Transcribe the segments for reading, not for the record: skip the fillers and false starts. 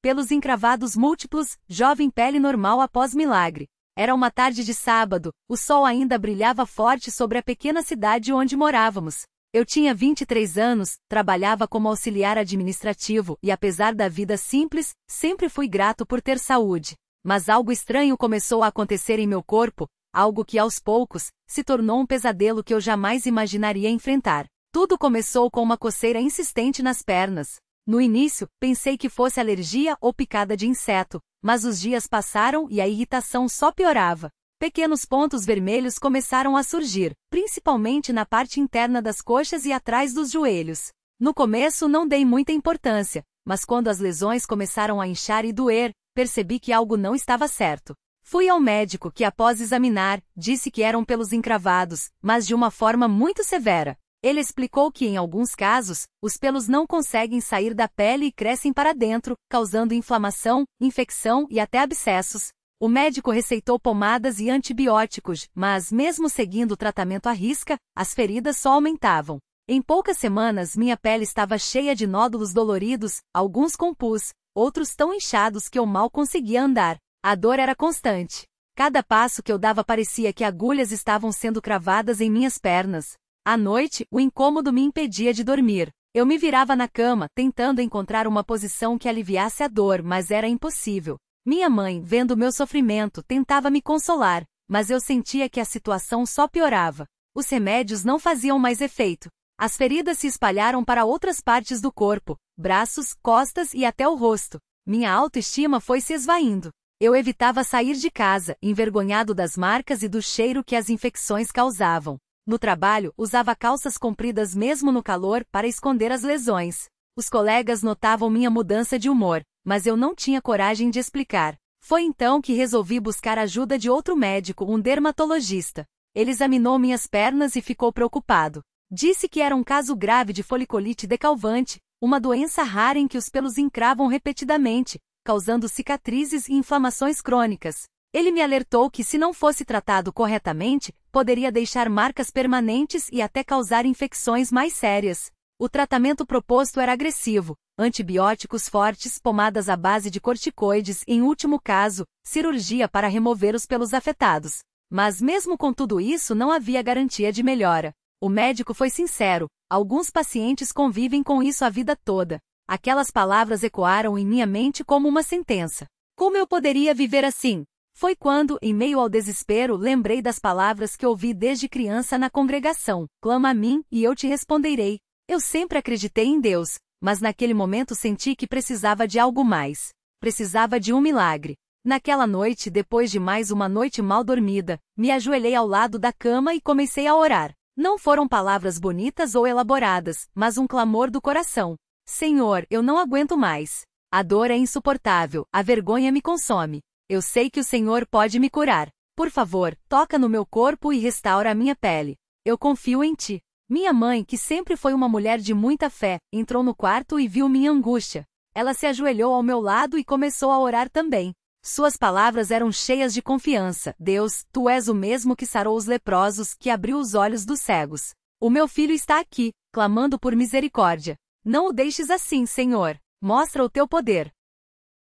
pelos encravados múltiplos, jovem pele normal após milagre. Era uma tarde de sábado, o sol ainda brilhava forte sobre a pequena cidade onde morávamos. Eu tinha 23 anos, trabalhava como auxiliar administrativo e apesar da vida simples, sempre fui grato por ter saúde. Mas algo estranho começou a acontecer em meu corpo, algo que aos poucos, se tornou um pesadelo que eu jamais imaginaria enfrentar. Tudo começou com uma coceira insistente nas pernas. No início, pensei que fosse alergia ou picada de inseto, mas os dias passaram e a irritação só piorava. Pequenos pontos vermelhos começaram a surgir, principalmente na parte interna das coxas e atrás dos joelhos. No começo não dei muita importância, mas quando as lesões começaram a inchar e doer, percebi que algo não estava certo. Fui ao médico que, após examinar, disse que eram pelos encravados, mas de uma forma muito severa. Ele explicou que, em alguns casos, os pelos não conseguem sair da pele e crescem para dentro, causando inflamação, infecção e até abscessos. O médico receitou pomadas e antibióticos, mas, mesmo seguindo o tratamento à risca, as feridas só aumentavam. Em poucas semanas, minha pele estava cheia de nódulos doloridos, alguns com pus, outros tão inchados que eu mal conseguia andar. A dor era constante. Cada passo que eu dava parecia que agulhas estavam sendo cravadas em minhas pernas. À noite, o incômodo me impedia de dormir. Eu me virava na cama, tentando encontrar uma posição que aliviasse a dor, mas era impossível. Minha mãe, vendo meu sofrimento, tentava me consolar, mas eu sentia que a situação só piorava. Os remédios não faziam mais efeito. As feridas se espalharam para outras partes do corpo, braços, costas e até o rosto. Minha autoestima foi se esvaindo. Eu evitava sair de casa, envergonhado das marcas e do cheiro que as infecções causavam. No trabalho, usava calças compridas mesmo no calor para esconder as lesões. Os colegas notavam minha mudança de humor, mas eu não tinha coragem de explicar. Foi então que resolvi buscar ajuda de outro médico, um dermatologista. Ele examinou minhas pernas e ficou preocupado. Disse que era um caso grave de foliculite decalvante, uma doença rara em que os pelos encravam repetidamente, causando cicatrizes e inflamações crônicas. Ele me alertou que, se não fosse tratado corretamente, poderia deixar marcas permanentes e até causar infecções mais sérias. O tratamento proposto era agressivo: antibióticos fortes, pomadas à base de corticoides e, em último caso, cirurgia para remover os pelos afetados. Mas mesmo com tudo isso não havia garantia de melhora. O médico foi sincero: alguns pacientes convivem com isso a vida toda. Aquelas palavras ecoaram em minha mente como uma sentença. Como eu poderia viver assim? Foi quando, em meio ao desespero, lembrei das palavras que ouvi desde criança na congregação: clama a mim, e eu te responderei. Eu sempre acreditei em Deus, mas naquele momento senti que precisava de algo mais. Precisava de um milagre. Naquela noite, depois de mais uma noite mal dormida, me ajoelhei ao lado da cama e comecei a orar. Não foram palavras bonitas ou elaboradas, mas um clamor do coração. Senhor, eu não aguento mais. A dor é insuportável, a vergonha me consome. Eu sei que o Senhor pode me curar. Por favor, toca no meu corpo e restaura a minha pele. Eu confio em ti. Minha mãe, que sempre foi uma mulher de muita fé, entrou no quarto e viu minha angústia. Ela se ajoelhou ao meu lado e começou a orar também. Suas palavras eram cheias de confiança. Deus, tu és o mesmo que sarou os leprosos, que abriu os olhos dos cegos. O meu filho está aqui, clamando por misericórdia. Não o deixes assim, Senhor. Mostra o teu poder.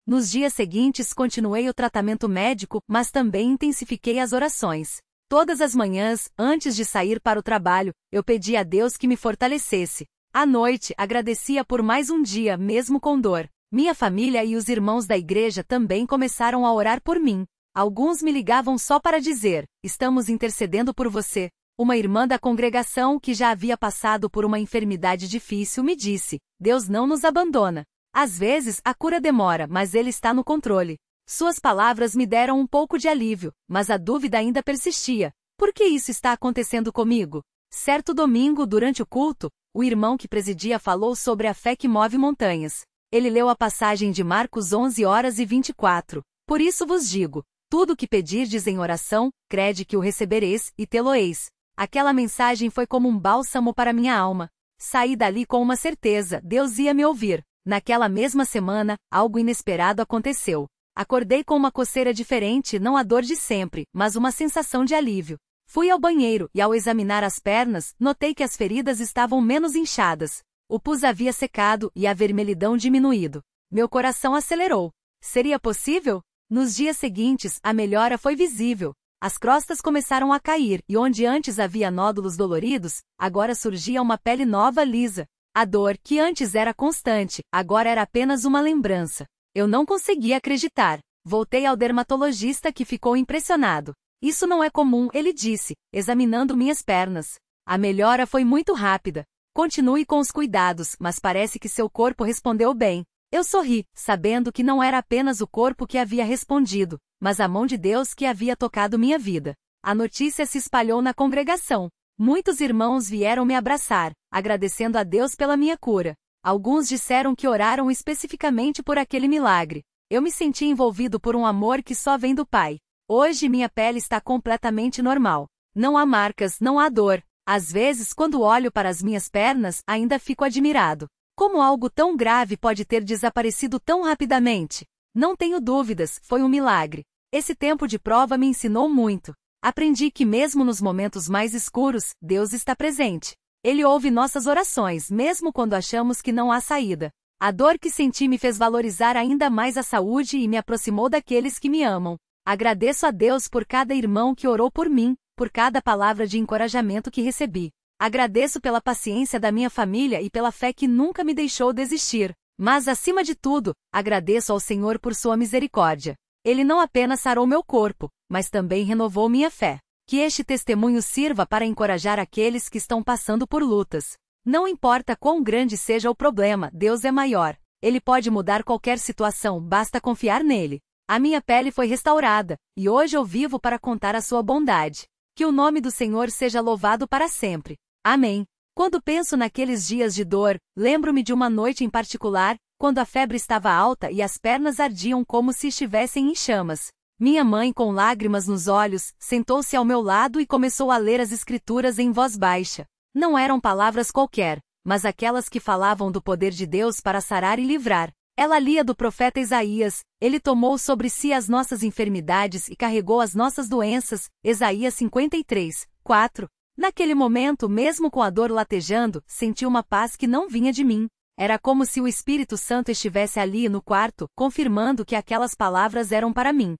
Nos dias seguintes continuei o tratamento médico, mas também intensifiquei as orações. Todas as manhãs, antes de sair para o trabalho, eu pedia a Deus que me fortalecesse. À noite, agradecia por mais um dia, mesmo com dor. Minha família e os irmãos da igreja também começaram a orar por mim. Alguns me ligavam só para dizer: estamos intercedendo por você. Uma irmã da congregação, que já havia passado por uma enfermidade difícil, me disse: Deus não nos abandona. Às vezes, a cura demora, mas Ele está no controle. Suas palavras me deram um pouco de alívio, mas a dúvida ainda persistia. Por que isso está acontecendo comigo? Certo domingo, durante o culto, o irmão que presidia falou sobre a fé que move montanhas. Ele leu a passagem de Marcos 11h24. Por isso vos digo: tudo o que pedirdes em oração, crede que o recebereis, e tê-lo-eis. Aquela mensagem foi como um bálsamo para minha alma. Saí dali com uma certeza: Deus ia me ouvir. Naquela mesma semana, algo inesperado aconteceu. Acordei com uma coceira diferente, não a dor de sempre, mas uma sensação de alívio. Fui ao banheiro e, ao examinar as pernas, notei que as feridas estavam menos inchadas. O pus havia secado e a vermelhidão diminuído. Meu coração acelerou. Seria possível? Nos dias seguintes, a melhora foi visível. As crostas começaram a cair, e onde antes havia nódulos doloridos, agora surgia uma pele nova lisa. A dor, que antes era constante, agora era apenas uma lembrança. Eu não conseguia acreditar. Voltei ao dermatologista, que ficou impressionado. Isso não é comum, ele disse, examinando minhas pernas. A melhora foi muito rápida. Continue com os cuidados, mas parece que seu corpo respondeu bem. Eu sorri, sabendo que não era apenas o corpo que havia respondido, mas a mão de Deus que havia tocado minha vida. A notícia se espalhou na congregação. Muitos irmãos vieram me abraçar, agradecendo a Deus pela minha cura. Alguns disseram que oraram especificamente por aquele milagre. Eu me senti envolvido por um amor que só vem do Pai. Hoje minha pele está completamente normal. Não há marcas, não há dor. Às vezes, quando olho para as minhas pernas, ainda fico admirado. Como algo tão grave pode ter desaparecido tão rapidamente? Não tenho dúvidas, foi um milagre. Esse tempo de prova me ensinou muito. Aprendi que mesmo nos momentos mais escuros, Deus está presente. Ele ouve nossas orações, mesmo quando achamos que não há saída. A dor que senti me fez valorizar ainda mais a saúde e me aproximou daqueles que me amam. Agradeço a Deus por cada irmão que orou por mim, por cada palavra de encorajamento que recebi. Agradeço pela paciência da minha família e pela fé que nunca me deixou desistir. Mas, acima de tudo, agradeço ao Senhor por sua misericórdia. Ele não apenas sarou meu corpo, mas também renovou minha fé. Que este testemunho sirva para encorajar aqueles que estão passando por lutas. Não importa quão grande seja o problema, Deus é maior. Ele pode mudar qualquer situação, basta confiar nele. A minha pele foi restaurada, e hoje eu vivo para contar a sua bondade. Que o nome do Senhor seja louvado para sempre. Amém. Quando penso naqueles dias de dor, lembro-me de uma noite em particular, quando a febre estava alta e as pernas ardiam como se estivessem em chamas. Minha mãe, com lágrimas nos olhos, sentou-se ao meu lado e começou a ler as Escrituras em voz baixa. Não eram palavras qualquer, mas aquelas que falavam do poder de Deus para sarar e livrar. Ela lia do profeta Isaías: ele tomou sobre si as nossas enfermidades e carregou as nossas doenças. Isaías 53, 4. Naquele momento, mesmo com a dor latejando, senti uma paz que não vinha de mim. Era como se o Espírito Santo estivesse ali no quarto, confirmando que aquelas palavras eram para mim.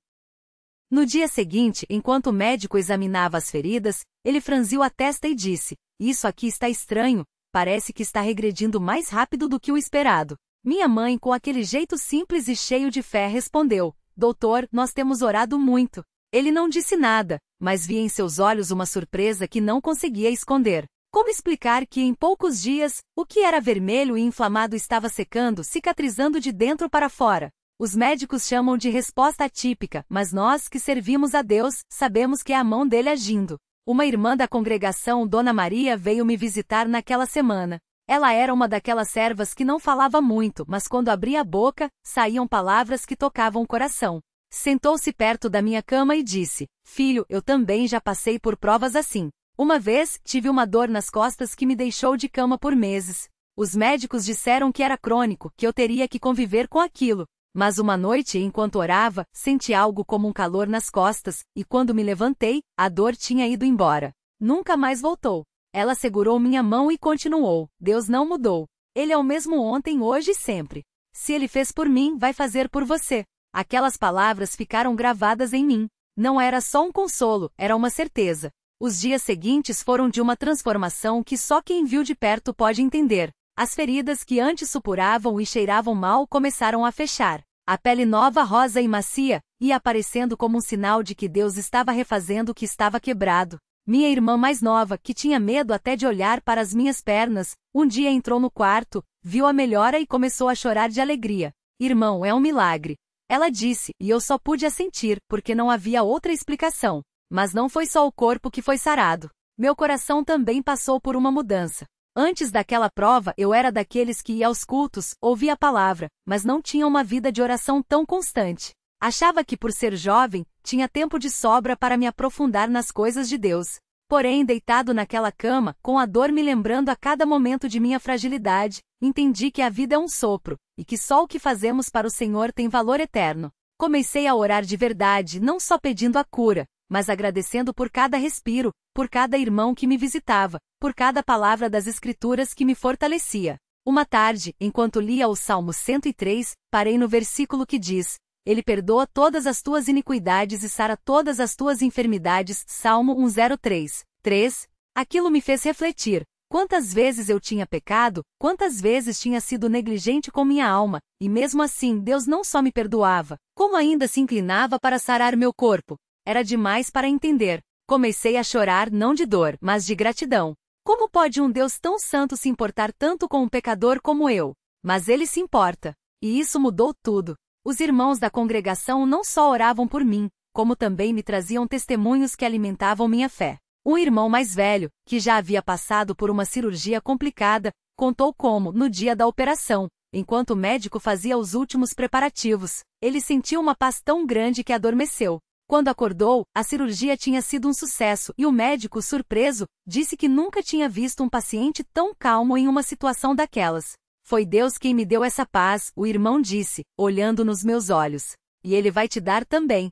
No dia seguinte, enquanto o médico examinava as feridas, ele franziu a testa e disse: isso aqui está estranho, parece que está regredindo mais rápido do que o esperado. Minha mãe, com aquele jeito simples e cheio de fé, respondeu: doutor, nós temos orado muito. Ele não disse nada, mas vi em seus olhos uma surpresa que não conseguia esconder. Como explicar que em poucos dias, o que era vermelho e inflamado estava secando, cicatrizando de dentro para fora? Os médicos chamam de resposta atípica, mas nós, que servimos a Deus, sabemos que é a mão dele agindo. Uma irmã da congregação, Dona Maria, veio me visitar naquela semana. Ela era uma daquelas servas que não falava muito, mas quando abria a boca, saíam palavras que tocavam o coração. Sentou-se perto da minha cama e disse: filho, eu também já passei por provas assim. Uma vez, tive uma dor nas costas que me deixou de cama por meses. Os médicos disseram que era crônico, que eu teria que conviver com aquilo. Mas uma noite, enquanto orava, senti algo como um calor nas costas, e quando me levantei, a dor tinha ido embora. Nunca mais voltou. Ela segurou minha mão e continuou: Deus não mudou. Ele é o mesmo ontem, hoje e sempre. Se ele fez por mim, vai fazer por você. Aquelas palavras ficaram gravadas em mim. Não era só um consolo, era uma certeza. Os dias seguintes foram de uma transformação que só quem viu de perto pode entender. As feridas que antes supuravam e cheiravam mal começaram a fechar. A pele nova, rosa e macia, ia aparecendo como um sinal de que Deus estava refazendo o que estava quebrado. Minha irmã mais nova, que tinha medo até de olhar para as minhas pernas, um dia entrou no quarto, viu a melhora e começou a chorar de alegria. Irmão, é um milagre. Ela disse, e eu só pude assentir, porque não havia outra explicação. Mas não foi só o corpo que foi sarado. Meu coração também passou por uma mudança. Antes daquela prova, eu era daqueles que ia aos cultos, ouvia a palavra, mas não tinha uma vida de oração tão constante. Achava que por ser jovem, tinha tempo de sobra para me aprofundar nas coisas de Deus. Porém, deitado naquela cama, com a dor me lembrando a cada momento de minha fragilidade, entendi que a vida é um sopro, e que só o que fazemos para o Senhor tem valor eterno. Comecei a orar de verdade, não só pedindo a cura, mas agradecendo por cada respiro, por cada irmão que me visitava, por cada palavra das Escrituras que me fortalecia. Uma tarde, enquanto lia o Salmo 103, parei no versículo que diz: Ele perdoa todas as tuas iniquidades e sara todas as tuas enfermidades. Salmo 103, 3. Aquilo me fez refletir. Quantas vezes eu tinha pecado, quantas vezes tinha sido negligente com minha alma, e mesmo assim Deus não só me perdoava, como ainda se inclinava para sarar meu corpo. Era demais para entender. Comecei a chorar não de dor, mas de gratidão. Como pode um Deus tão santo se importar tanto com um pecador como eu? Mas ele se importa. E isso mudou tudo. Os irmãos da congregação não só oravam por mim, como também me traziam testemunhos que alimentavam minha fé. Um irmão mais velho, que já havia passado por uma cirurgia complicada, contou como, no dia da operação, enquanto o médico fazia os últimos preparativos, ele sentiu uma paz tão grande que adormeceu. Quando acordou, a cirurgia tinha sido um sucesso e o médico, surpreso, disse que nunca tinha visto um paciente tão calmo em uma situação daquelas. Foi Deus quem me deu essa paz, o irmão disse, olhando nos meus olhos. E Ele vai te dar também.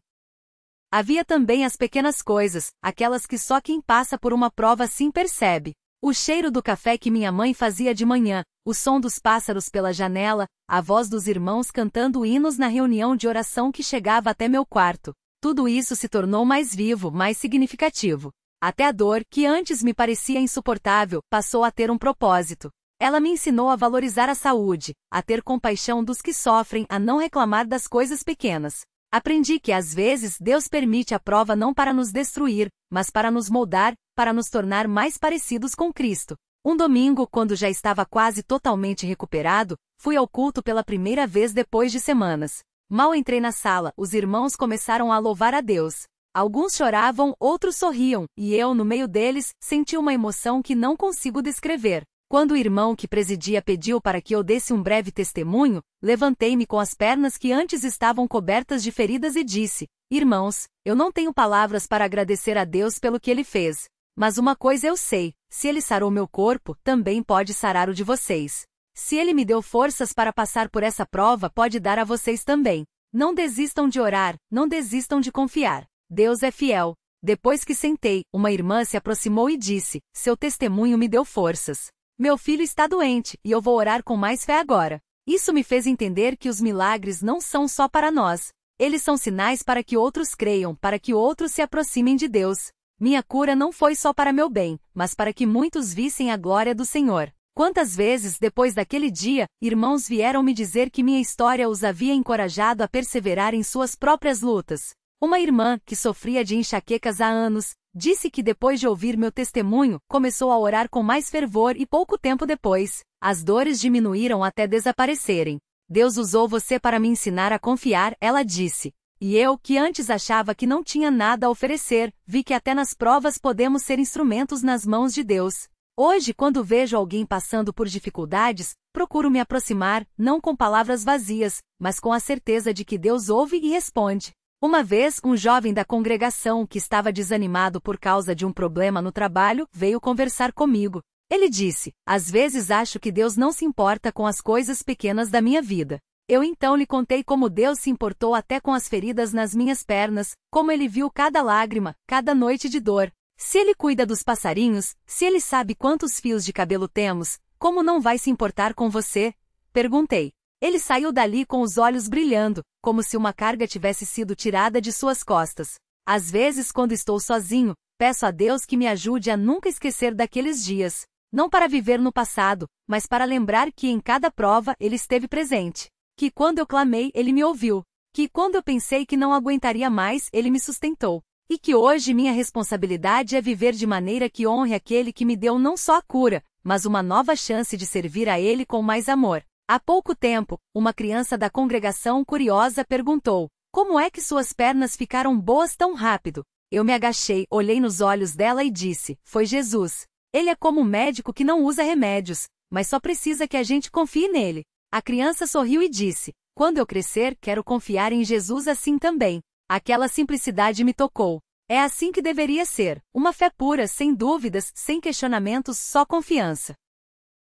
Havia também as pequenas coisas, aquelas que só quem passa por uma prova assim percebe. O cheiro do café que minha mãe fazia de manhã, o som dos pássaros pela janela, a voz dos irmãos cantando hinos na reunião de oração que chegava até meu quarto. Tudo isso se tornou mais vivo, mais significativo. Até a dor, que antes me parecia insuportável, passou a ter um propósito. Ela me ensinou a valorizar a saúde, a ter compaixão dos que sofrem, a não reclamar das coisas pequenas. Aprendi que às vezes Deus permite a prova não para nos destruir, mas para nos moldar, para nos tornar mais parecidos com Cristo. Um domingo, quando já estava quase totalmente recuperado, fui ao culto pela primeira vez depois de semanas. Mal entrei na sala, os irmãos começaram a louvar a Deus. Alguns choravam, outros sorriam, e eu, no meio deles, senti uma emoção que não consigo descrever. Quando o irmão que presidia pediu para que eu desse um breve testemunho, levantei-me com as pernas que antes estavam cobertas de feridas e disse: Irmãos, eu não tenho palavras para agradecer a Deus pelo que Ele fez. Mas uma coisa eu sei, se Ele sarou meu corpo, também pode sarar o de vocês. Se Ele me deu forças para passar por essa prova, pode dar a vocês também. Não desistam de orar, não desistam de confiar. Deus é fiel. Depois que sentei, uma irmã se aproximou e disse: Seu testemunho me deu forças. Meu filho está doente, e eu vou orar com mais fé agora. Isso me fez entender que os milagres não são só para nós. Eles são sinais para que outros creiam, para que outros se aproximem de Deus. Minha cura não foi só para meu bem, mas para que muitos vissem a glória do Senhor. Quantas vezes, depois daquele dia, irmãos vieram me dizer que minha história os havia encorajado a perseverar em suas próprias lutas. Uma irmã, que sofria de enxaquecas há anos, disse que depois de ouvir meu testemunho, começou a orar com mais fervor e pouco tempo depois, as dores diminuíram até desaparecerem. Deus usou você para me ensinar a confiar, ela disse. E eu, que antes achava que não tinha nada a oferecer, vi que até nas provas podemos ser instrumentos nas mãos de Deus. Hoje, quando vejo alguém passando por dificuldades, procuro me aproximar, não com palavras vazias, mas com a certeza de que Deus ouve e responde. Uma vez, um jovem da congregação que estava desanimado por causa de um problema no trabalho, veio conversar comigo. Ele disse: Às vezes acho que Deus não se importa com as coisas pequenas da minha vida. Eu então lhe contei como Deus se importou até com as feridas nas minhas pernas, como Ele viu cada lágrima, cada noite de dor. Se Ele cuida dos passarinhos, se Ele sabe quantos fios de cabelo temos, como não vai se importar com você? Perguntei. Ele saiu dali com os olhos brilhando, como se uma carga tivesse sido tirada de suas costas. Às vezes, quando estou sozinho, peço a Deus que me ajude a nunca esquecer daqueles dias. Não para viver no passado, mas para lembrar que em cada prova Ele esteve presente. Que quando eu clamei, Ele me ouviu. Que quando eu pensei que não aguentaria mais, Ele me sustentou. E que hoje minha responsabilidade é viver de maneira que honre aquele que me deu não só a cura, mas uma nova chance de servir a Ele com mais amor. Há pouco tempo, uma criança da congregação curiosa perguntou: Como é que suas pernas ficaram boas tão rápido? Eu me agachei, olhei nos olhos dela e disse: Foi Jesus. Ele é como um médico que não usa remédios, mas só precisa que a gente confie nele. A criança sorriu e disse: Quando eu crescer, quero confiar em Jesus assim também. Aquela simplicidade me tocou. É assim que deveria ser, uma fé pura, sem dúvidas, sem questionamentos, só confiança.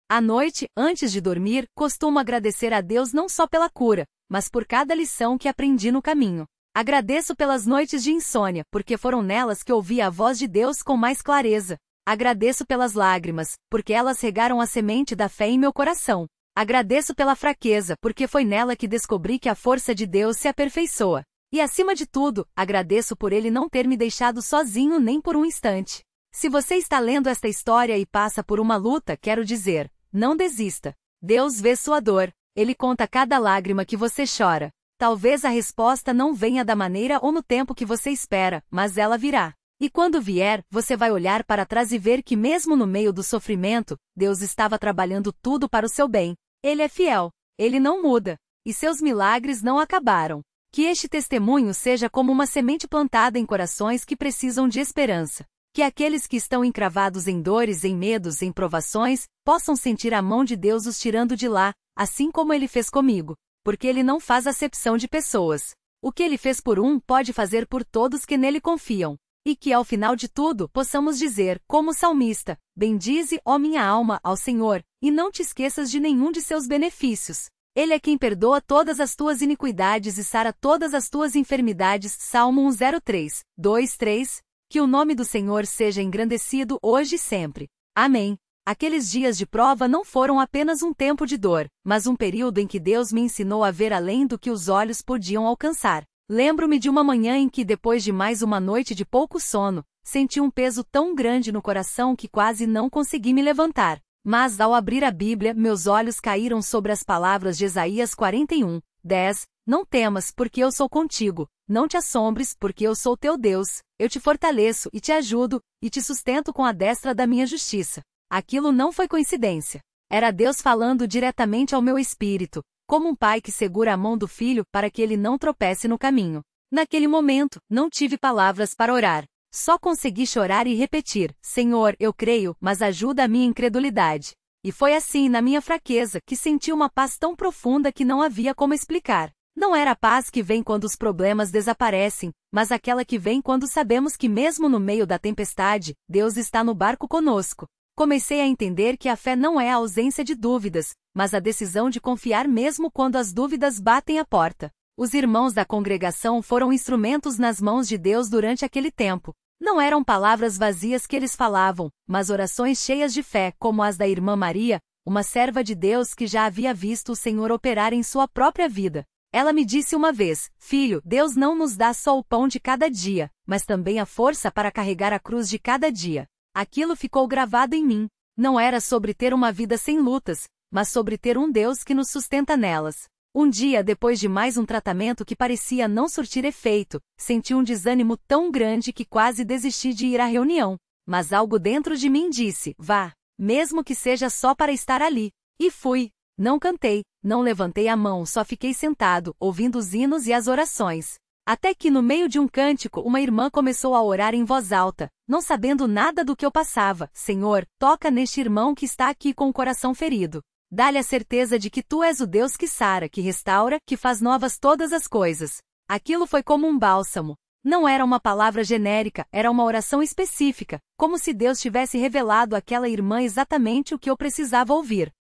À noite, antes de dormir, costumo agradecer a Deus não só pela cura, mas por cada lição que aprendi no caminho. Agradeço pelas noites de insônia, porque foram nelas que ouvi a voz de Deus com mais clareza. Agradeço pelas lágrimas, porque elas regaram a semente da fé em meu coração. Agradeço pela fraqueza, porque foi nela que descobri que a força de Deus se aperfeiçoa. E acima de tudo, agradeço por Ele não ter me deixado sozinho nem por um instante. Se você está lendo esta história e passa por uma luta, quero dizer, não desista. Deus vê sua dor. Ele conta cada lágrima que você chora. Talvez a resposta não venha da maneira ou no tempo que você espera, mas ela virá. E quando vier, você vai olhar para trás e ver que mesmo no meio do sofrimento, Deus estava trabalhando tudo para o seu bem. Ele é fiel. Ele não muda. E seus milagres não acabaram. Que este testemunho seja como uma semente plantada em corações que precisam de esperança. Que aqueles que estão encravados em dores, em medos, em provações, possam sentir a mão de Deus os tirando de lá, assim como Ele fez comigo. Porque Ele não faz acepção de pessoas. O que Ele fez por um, pode fazer por todos que nele confiam. E que ao final de tudo, possamos dizer, como o salmista, bendize, ó minha alma, ao Senhor, e não te esqueças de nenhum de seus benefícios. Ele é quem perdoa todas as tuas iniquidades e sara todas as tuas enfermidades. Salmo 103, 2-3. Que o nome do Senhor seja engrandecido hoje e sempre. Amém. Aqueles dias de prova não foram apenas um tempo de dor, mas um período em que Deus me ensinou a ver além do que os olhos podiam alcançar. Lembro-me de uma manhã em que, depois de mais uma noite de pouco sono, senti um peso tão grande no coração que quase não consegui me levantar. Mas ao abrir a Bíblia, meus olhos caíram sobre as palavras de Isaías 41, 10. Não temas, porque eu sou contigo. Não te assombres, porque eu sou teu Deus. Eu te fortaleço e te ajudo, e te sustento com a destra da minha justiça. Aquilo não foi coincidência. Era Deus falando diretamente ao meu espírito, como um pai que segura a mão do filho para que ele não tropece no caminho. Naquele momento, não tive palavras para orar. Só consegui chorar e repetir, Senhor, eu creio, mas ajuda a minha incredulidade. E foi assim, na minha fraqueza, que senti uma paz tão profunda que não havia como explicar. Não era a paz que vem quando os problemas desaparecem, mas aquela que vem quando sabemos que mesmo no meio da tempestade, Deus está no barco conosco. Comecei a entender que a fé não é a ausência de dúvidas, mas a decisão de confiar mesmo quando as dúvidas batem à porta. Os irmãos da congregação foram instrumentos nas mãos de Deus durante aquele tempo. Não eram palavras vazias que eles falavam, mas orações cheias de fé, como as da irmã Maria, uma serva de Deus que já havia visto o Senhor operar em sua própria vida. Ela me disse uma vez, filho, Deus não nos dá só o pão de cada dia, mas também a força para carregar a cruz de cada dia. Aquilo ficou gravado em mim. Não era sobre ter uma vida sem lutas, mas sobre ter um Deus que nos sustenta nelas. Um dia, depois de mais um tratamento que parecia não surtir efeito, senti um desânimo tão grande que quase desisti de ir à reunião. Mas algo dentro de mim disse, vá, mesmo que seja só para estar ali. E fui. Não cantei, não levantei a mão, só fiquei sentado, ouvindo os hinos e as orações. Até que no meio de um cântico uma irmã começou a orar em voz alta, não sabendo nada do que eu passava. Senhor, toca neste irmão que está aqui com o coração ferido. Dá-lhe a certeza de que tu és o Deus que sara, que restaura, que faz novas todas as coisas. Aquilo foi como um bálsamo. Não era uma palavra genérica, era uma oração específica, como se Deus tivesse revelado àquela irmã exatamente o que eu precisava ouvir.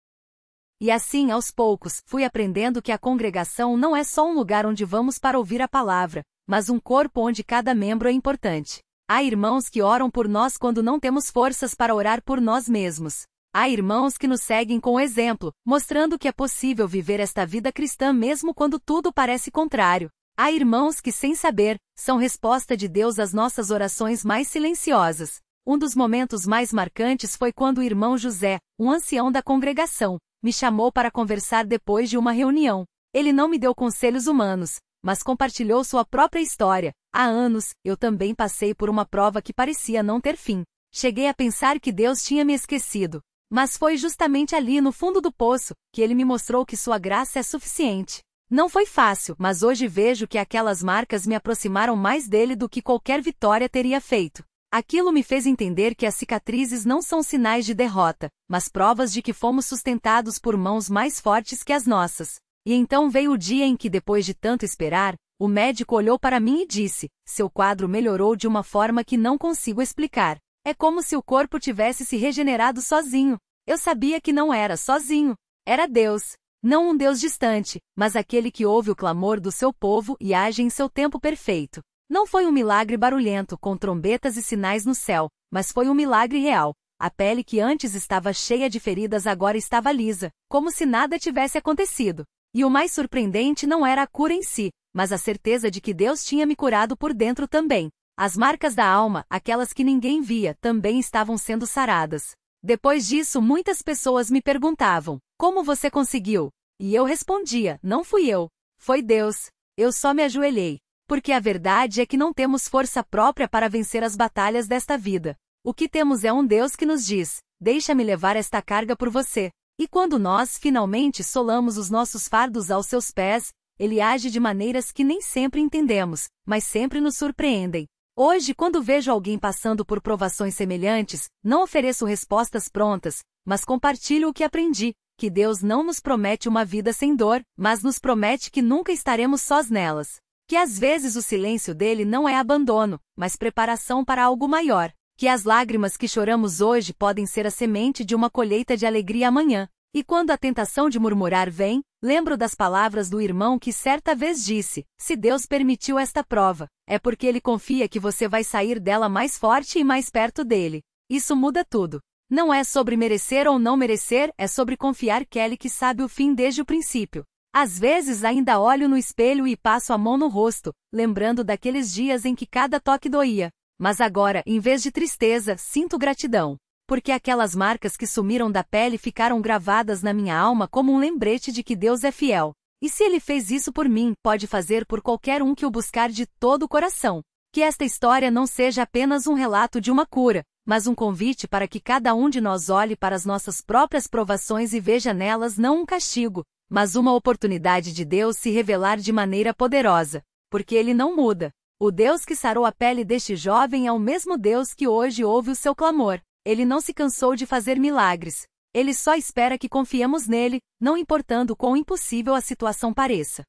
E assim, aos poucos, fui aprendendo que a congregação não é só um lugar onde vamos para ouvir a palavra, mas um corpo onde cada membro é importante. Há irmãos que oram por nós quando não temos forças para orar por nós mesmos. Há irmãos que nos seguem com o exemplo, mostrando que é possível viver esta vida cristã mesmo quando tudo parece contrário. Há irmãos que, sem saber, são resposta de Deus às nossas orações mais silenciosas. Um dos momentos mais marcantes foi quando o irmão José, um ancião da congregação, me chamou para conversar depois de uma reunião. Ele não me deu conselhos humanos, mas compartilhou sua própria história. Há anos, eu também passei por uma prova que parecia não ter fim. Cheguei a pensar que Deus tinha me esquecido. Mas foi justamente ali no fundo do poço, que ele me mostrou que sua graça é suficiente. Não foi fácil, mas hoje vejo que aquelas marcas me aproximaram mais dele do que qualquer vitória teria feito. Aquilo me fez entender que as cicatrizes não são sinais de derrota, mas provas de que fomos sustentados por mãos mais fortes que as nossas. E então veio o dia em que, depois de tanto esperar, o médico olhou para mim e disse, seu quadro melhorou de uma forma que não consigo explicar. É como se o corpo tivesse se regenerado sozinho. Eu sabia que não era sozinho. Era Deus. Não um Deus distante, mas aquele que ouve o clamor do seu povo e age em seu tempo perfeito. Não foi um milagre barulhento com trombetas e sinais no céu, mas foi um milagre real, A pele que antes estava cheia de feridas agora estava lisa, como se nada tivesse acontecido. E o mais surpreendente não era a cura em si, mas a certeza de que Deus tinha me curado por dentro também. As marcas da alma, aquelas que ninguém via, também estavam sendo saradas. Depois disso, muitas pessoas me perguntavam: como você conseguiu? E eu respondia: não fui eu. Foi Deus. Eu só me ajoelhei. Porque a verdade é que não temos força própria para vencer as batalhas desta vida. O que temos é um Deus que nos diz: deixa-me levar esta carga por você. E quando nós finalmente solamos os nossos fardos aos seus pés, Ele age de maneiras que nem sempre entendemos, mas sempre nos surpreendem. Hoje, quando vejo alguém passando por provações semelhantes, não ofereço respostas prontas, mas compartilho o que aprendi, que Deus não nos promete uma vida sem dor, mas nos promete que nunca estaremos sós nelas. Que às vezes o silêncio dele não é abandono, mas preparação para algo maior. Que as lágrimas que choramos hoje podem ser a semente de uma colheita de alegria amanhã. E quando a tentação de murmurar vem, lembro das palavras do irmão que certa vez disse: se Deus permitiu esta prova, é porque Ele confia que você vai sair dela mais forte e mais perto dele. Isso muda tudo. Não é sobre merecer ou não merecer, é sobre confiar que Ele que sabe o fim desde o princípio. Às vezes ainda olho no espelho e passo a mão no rosto, lembrando daqueles dias em que cada toque doía. Mas agora, em vez de tristeza, sinto gratidão. Porque aquelas marcas que sumiram da pele ficaram gravadas na minha alma como um lembrete de que Deus é fiel. E se Ele fez isso por mim, pode fazer por qualquer um que o buscar de todo o coração. Que esta história não seja apenas um relato de uma cura, mas um convite para que cada um de nós olhe para as nossas próprias provações e veja nelas não um castigo, mas uma oportunidade de Deus se revelar de maneira poderosa. Porque Ele não muda. O Deus que sarou a pele deste jovem é o mesmo Deus que hoje ouve o seu clamor. Ele não se cansou de fazer milagres. Ele só espera que confiemos nele, não importando quão impossível a situação pareça.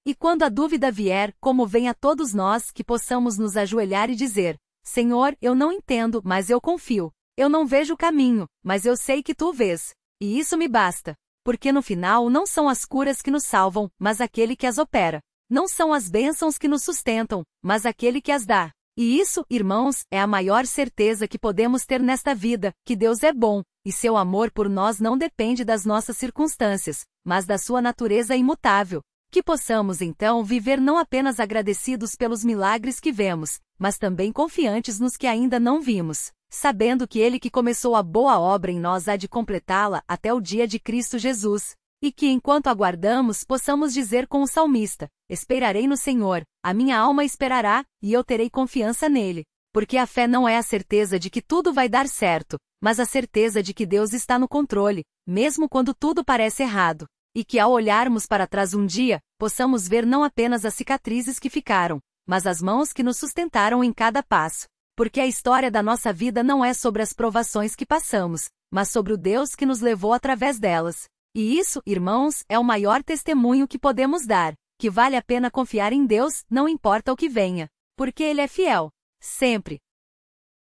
E quando a dúvida vier, como vem a todos nós, que possamos nos ajoelhar e dizer: Senhor, eu não entendo, mas eu confio. Eu não vejo o caminho, mas eu sei que tu vês. E isso me basta. Porque no final não são as curas que nos salvam, mas aquele que as opera. Não são as bênçãos que nos sustentam, mas aquele que as dá. E isso, irmãos, é a maior certeza que podemos ter nesta vida, que Deus é bom, e seu amor por nós não depende das nossas circunstâncias, mas da sua natureza imutável. Que possamos então viver não apenas agradecidos pelos milagres que vemos, mas também confiantes nos que ainda não vimos, sabendo que Ele que começou a boa obra em nós há de completá-la até o dia de Cristo Jesus. E que enquanto aguardamos possamos dizer com o salmista: esperarei no Senhor, a minha alma esperará, e eu terei confiança nele. Porque a fé não é a certeza de que tudo vai dar certo, mas a certeza de que Deus está no controle, mesmo quando tudo parece errado. E que ao olharmos para trás um dia, possamos ver não apenas as cicatrizes que ficaram, mas as mãos que nos sustentaram em cada passo. Porque a história da nossa vida não é sobre as provações que passamos, mas sobre o Deus que nos levou através delas. E isso, irmãos, é o maior testemunho que podemos dar, que vale a pena confiar em Deus, não importa o que venha, porque Ele é fiel. Sempre.